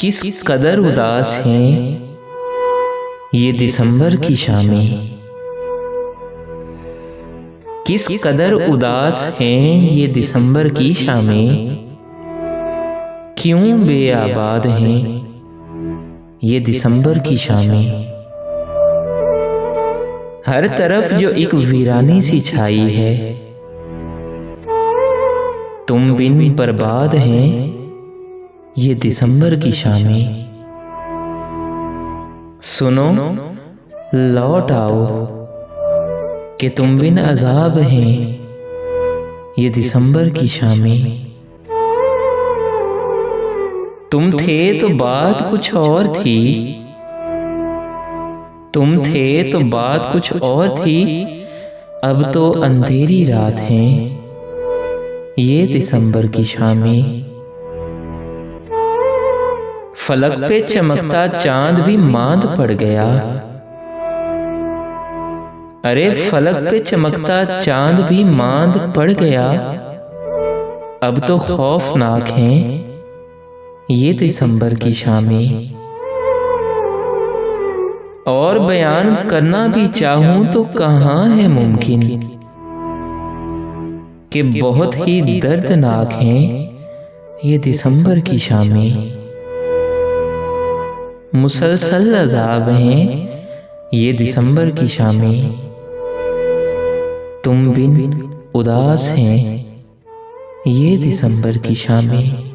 किस कदर उदास हैं ये दिसंबर की शामें। किस कदर उदास हैं ये दिसंबर की शामें। क्यों बेआबाद हैं ये दिसंबर की शामें। हर तरफ जो एक वीरानी सी छाई है, तुम बिन बर्बाद हैं ये दिसंबर की शामें। सुनो लौट आओ कि तुम बिन अजाब हैं ये दिसंबर की शामें। तुम थे तो बात कुछ और थी, तुम थे तो बात कुछ और थी, अब तो अंधेरी रात है ये दिसंबर की शामें। फलक पे चमकता चांद भी मांद पड़ गया, अरे फलक पे चमकता चांद भी मांद पड़ गया। अब तो खौफनाक हैं ये दिसंबर की शामें। और बयान करना भी चाहूं तो कहाँ है मुमकिन कि बहुत ही दर्दनाक हैं ये दिसंबर की शामें। मुसलसल अज़ाब हैं ये दिसंबर की शामें। तुम बिन उदास हैं ये दिसंबर की शामें।